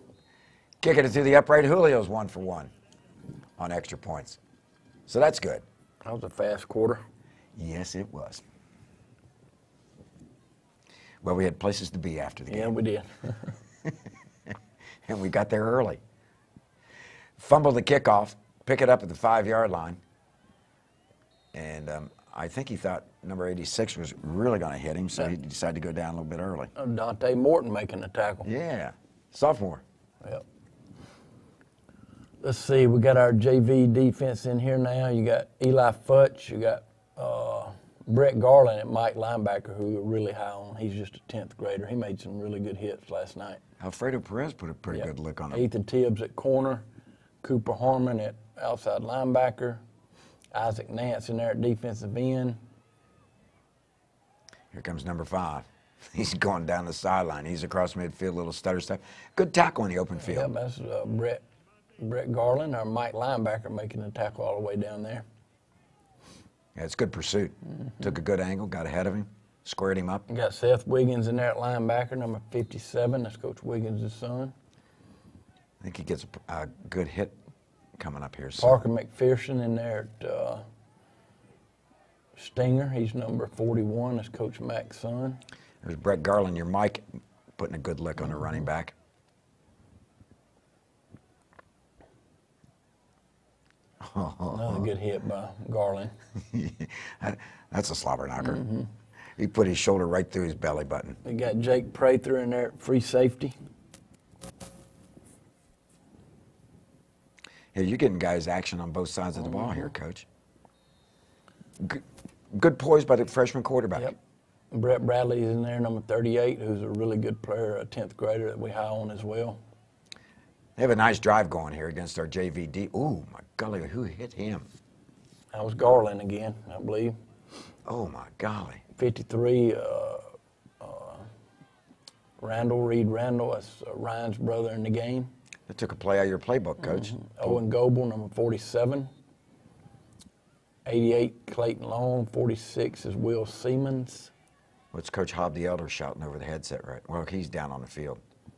Kicking it through the upright. Julio's 1 for 1 on extra points. So that's good. That was a fast quarter. Yes, it was. Well, we had places to be after the game. Yeah, we did. And we got there early. Fumble the kickoff, pick it up at the 5-yard line. And I think he thought number 86 was really going to hit him, so he decided to go down a little bit early. Dante Morton making the tackle. Yeah, sophomore. Yep. Let's see, we got our JV defense in here now. You got Eli Futch, you got Brett Garland at Mike linebacker, who we're really high on. He's just a 10th grader. He made some really good hits last night. Alfredo Perez put a pretty good lick on him. Ethan Tibbs at corner, Cooper Harmon at outside linebacker, Isaac Nance in there at defensive end. Here comes number 5. He's going down the sideline. He's across midfield, little stutter step. Good tackle in the open field. Yeah, that's Brett Garland, our Mike linebacker, making the tackle all the way down there. Yeah, it's good pursuit. Took a good angle, got ahead of him, squared him up. You got Seth Wiggins in there at linebacker, number 57. That's Coach Wiggins' son. I think he gets a good hit coming up here. Parker McPherson in there at Stinger. He's number 41. That's Coach Mack's son. There's Brett Garland, your Mike, putting a good lick on the running back. Another good hit by Garland. That's a slobber knocker. He put his shoulder right through his belly button. We got Jake Prather in there at free safety. Hey, you're getting guys action on both sides of the ball here, Coach. Good poise by the freshman quarterback. Yep. Brett Bradley is in there, number 38, who's a really good player, a 10th grader that we high on as well. They have a nice drive going here against our JVD. Ooh, my golly, who hit him? That was Garland again, I believe. Oh, my golly. 53, Reed Randall, that's Ryan's brother in the game. They took a play out of your playbook, Coach. Owen Goebel, number 47. 88, Clayton Long. 46 is Will Siemens. What's Coach Hobb the Elder shouting over the headset, right? Well, he's down on the field,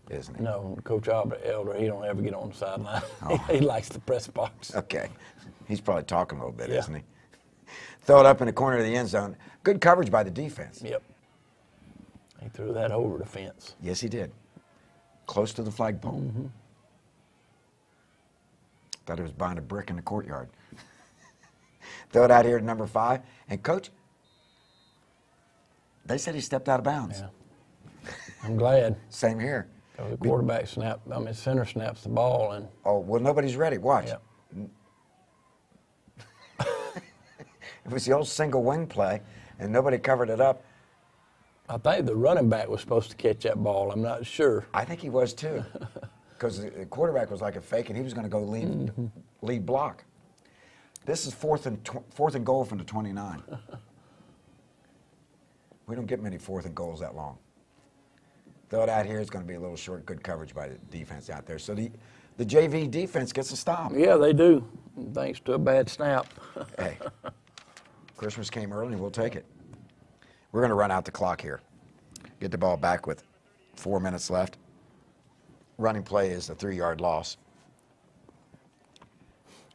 isn't he? No, Coach Albert Elder, he don't ever get on the sideline. Oh. He likes the press box. Okay. He's probably talking a little bit, Yeah. isn't he? Throw it up in the corner of the end zone. Good coverage by the defense. Yep. He threw that over the fence. Yes, he did. Close to the flagpole. Thought he was behind a brick in the courtyard. Throw it out here to number 5. And, Coach, They said he stepped out of bounds. Yeah. I'm glad. Same here. The quarterback center snaps the ball, and oh, well, nobody's ready. Watch. Yeah. It was the old single wing play, and nobody covered it up. I think the running back was supposed to catch that ball. I'm not sure. I think he was too, because the quarterback was like a fake, and he was going to go lead block. This is fourth and goal from the 29. We don't get many fourth and goals that long. Throw it out here. It's going to be a little short. Good coverage by the defense out there. So the JV defense gets a stop. Yeah, they do, thanks to a bad snap. Hey, Christmas came early, and we'll take it. We're going to run out the clock here. Get the ball back with 4 minutes left. Running play is a 3-yard loss.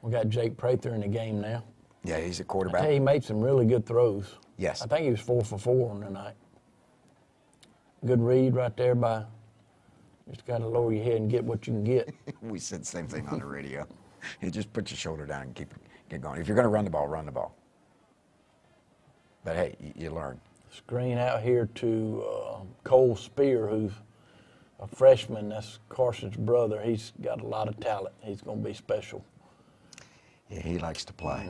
We got Jake Prather in the game now. Yeah, he's a I quarterback. tell you, he made some really good throws. Yes. I think he was 4 for 4 on the night. Good read right there by, just got to lower your head and get what you can get. We said the same thing on the radio. You just put your shoulder down and get going. If you're going to run the ball, run the ball. But hey, you learn. Screen out here to Cole Spear, who's a freshman. That's Carson's brother. He's got a lot of talent. He's going to be special. Yeah, he likes to play.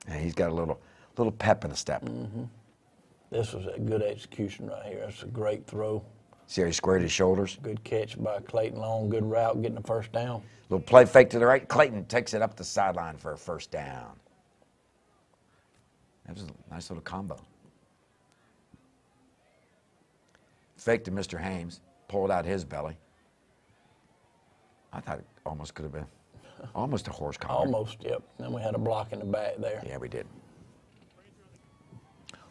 And he's got a little pep in the step. This was a good execution right here. That's a great throw. See how he squared his shoulders? Good catch by Clayton Long. Good route, getting the first down. Little play fake to the right. Clayton takes it up the sideline for a first down. That was a nice little combo. Fake to Mr. Hames. Pulled out his belly. I thought it almost could have been almost a horse collar. Almost, yep. Then we had a block in the back there. Yeah, we did.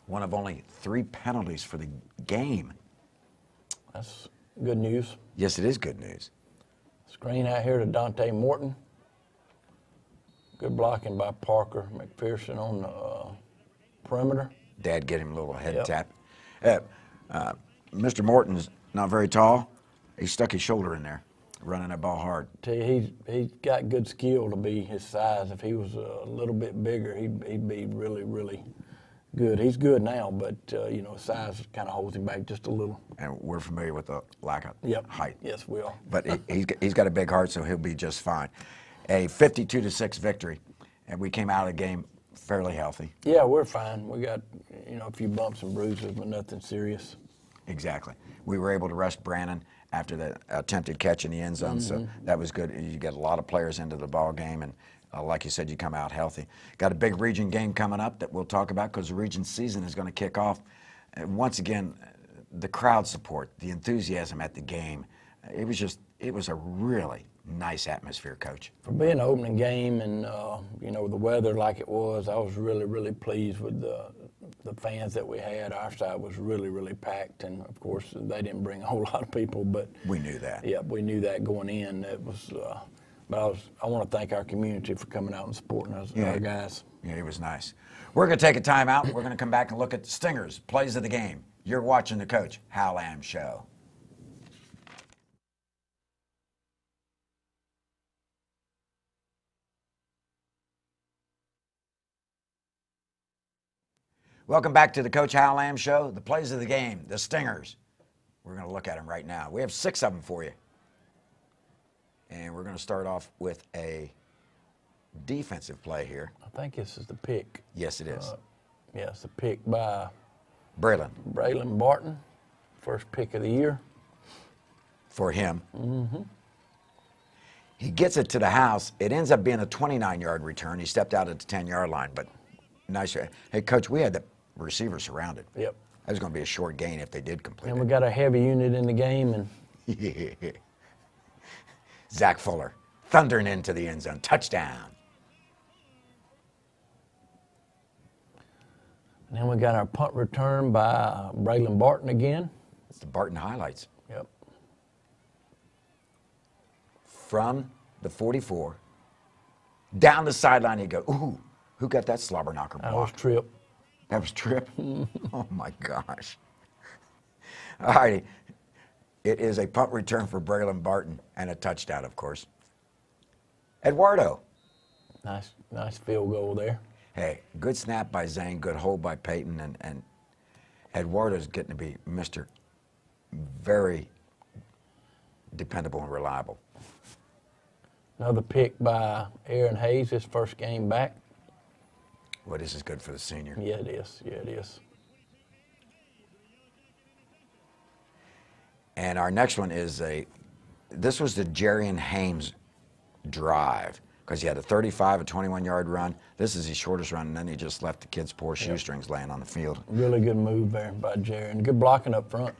One of only 3 penalties for the game. That's good news. Yes, it is good news. Screen out here to Dante Morton. Good blocking by Parker McPherson on the perimeter. Dad get him a little head Yep. tap. Mr. Morton's not very tall. He stuck his shoulder in there, running that ball hard. Tell you, he's got good skill to be his size. If he was a little bit bigger, he'd be really, really good. He's good now, but you know, size kind of holds him back just a little. And we're familiar with the lack of height. Yes, we are. But he's got a big heart, so he'll be just fine. A 52-6 victory, and we came out of the game fairly healthy. Yeah, we're fine. We got, you know, a few bumps and bruises, but nothing serious. Exactly. We were able to rest Brandon after the attempted catch in the end zone, so that was good. You get a lot of players into the ball game, and like you said, you come out healthy. Got a big region game coming up that we'll talk about because the region season is going to kick off. And once again, the crowd support, the enthusiasm at the game, it was a really nice atmosphere, Coach. For being an opening game and, you know, the weather like it was, I was really, really pleased with the fans that we had. Our side was really, really packed, and of course, they didn't bring a whole lot of people, but we knew that. Yeah, we knew that going in. It was, but I want to thank our community for coming out and supporting us, our guys. Yeah, it was nice. We're going to take a time out. We're going to come back and look at the Stingers, plays of the game. You're watching the Coach Hal Lamb Show. Welcome back to the Coach Hal Lamb Show. The plays of the game, the Stingers. We're going to look at them right now. We have 6 of them for you. And we're going to start off with a defensive play here. I think this is the pick. Yes, it is. Yeah, it's the pick by Braylon Barton, first pick of the year. For him. He gets it to the house. It ends up being a 29-yard return. He stepped out at the 10-yard line, but nice. Hey, Coach, we had the receiver surrounded. Yep. That was going to be a short gain if they did complete And it. we got a heavy unit in the game, and Zach Fuller thundering into the end zone. Touchdown. and then we got our punt return by Braylon Barton again. It's the Barton highlights. Yep. From the 44, down the sideline, you go, ooh, who got that slobber knocker block? That was Tripp. That was Tripp? Oh, my gosh. All righty. It is a punt return for Braylon Barton and a touchdown, of course. Eduardo. Nice field goal there. Hey, good snap by Zane, good hold by Peyton, and Eduardo's getting to be Mr. very dependable and reliable. Another pick by Aaron Hayes, his first game back. Well, this is good for the senior. Yeah, it is. Yeah, it is. And our next one is this was the Jarian Hames drive, because he had a 35, a 21-yard run. This is his shortest run, and then he just left the kid's poor shoestrings laying on the field. Really good move there by Jarian. Good blocking up front.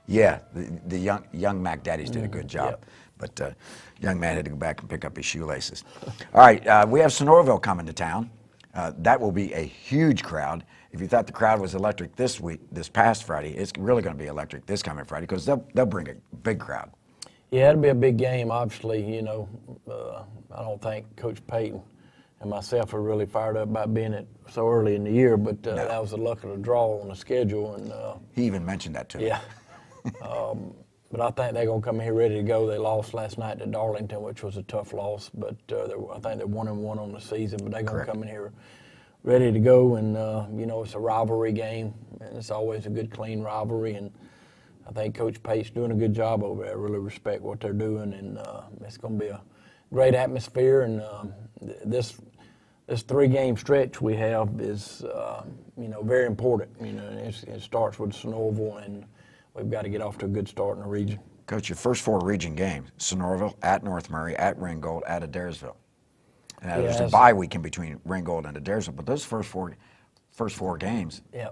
Yeah, the young Mac Daddies did a good job. Yep. But young man had to go back and pick up his shoelaces. All right, we have Sonoraville coming to town. That will be a huge crowd. If you thought the crowd was electric this past Friday, it's really going to be electric this coming Friday, because they'll bring a big crowd. Yeah, it'll be a big game, obviously. You know, I don't think Coach Payton and myself are really fired up about being it so early in the year, but No. that was the luck of the draw on the schedule. And He even mentioned that to me. yeah. But I think they're going to come here ready to go. They lost last night to Darlington, which was a tough loss, but I think they're 1-1 on the season, but they're going to come in here ready to go. And, you know, it's a rivalry game, and it's always a good, clean rivalry. And I think Coach Pate's doing a good job over there. I really respect what they're doing, and it's going to be a great atmosphere. And this 3-game stretch we have is, you know, very important. You know, it starts with Sonoraville, and we've got to get off to a good start in the region. Coach, your first 4 region games: Sonoraville, at North Murray, at Ringgold, at Adairsville. And there's a bye week in between Ringgold and Adairsville, but those first four games, Yeah.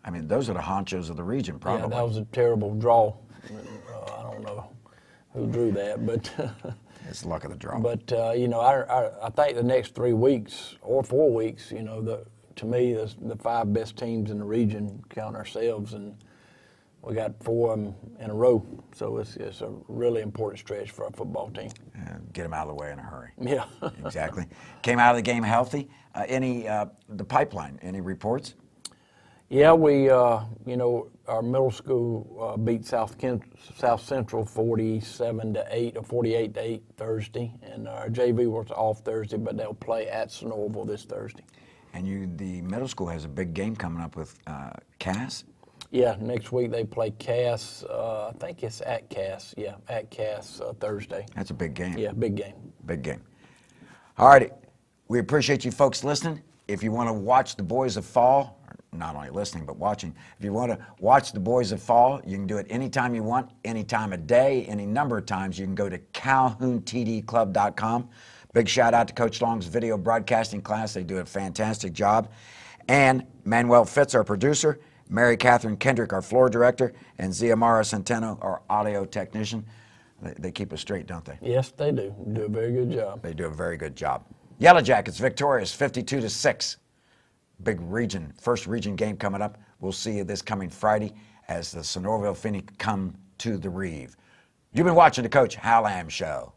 I mean, those are the honchos of the region, probably. Yeah, that was a terrible draw. I don't know who drew that, but It's the luck of the draw. but you know, I think the next 3 weeks or 4 weeks, you know, to me, the 5 best teams in the region, count ourselves, and we got 4 of them in a row. So it's a really important stretch for our football team. Get them out of the way in a hurry. Yeah. Exactly. Came out of the game healthy. The pipeline, any reports? Yeah, we, you know, our middle school beat South Central 47-8 or 48-8 Thursday, and our JV was off Thursday, but they'll play at Sonoraville this Thursday. And the middle school has a big game coming up with Cass. Yeah, next week they play Cass. I think it's at Cass. Yeah, at Cass Thursday. That's a big game. Yeah, big game. Big game. All righty. We appreciate you folks listening. If you want to watch the Boys of Fall, not only listening but watching, if you want to watch the Boys of Fall, you can do it anytime you want, any time of day, any number of times. You can go to calhountdclub.com. Big shout out to Coach Long's video broadcasting class. They do a fantastic job. And Manuel Fitz, our producer, Mary Catherine Kendrick, our floor director, and Ziamara Centeno, our audio technician. They keep us straight, don't they? Yes, they do. Do a very good job. They do a very good job. Yellow Jackets victorious, 52-6. Big region, first region game coming up. We'll see you this coming Friday as the Sonoraville Phoenix come to the Reeve. You've been watching the Coach Hal Lamb Show.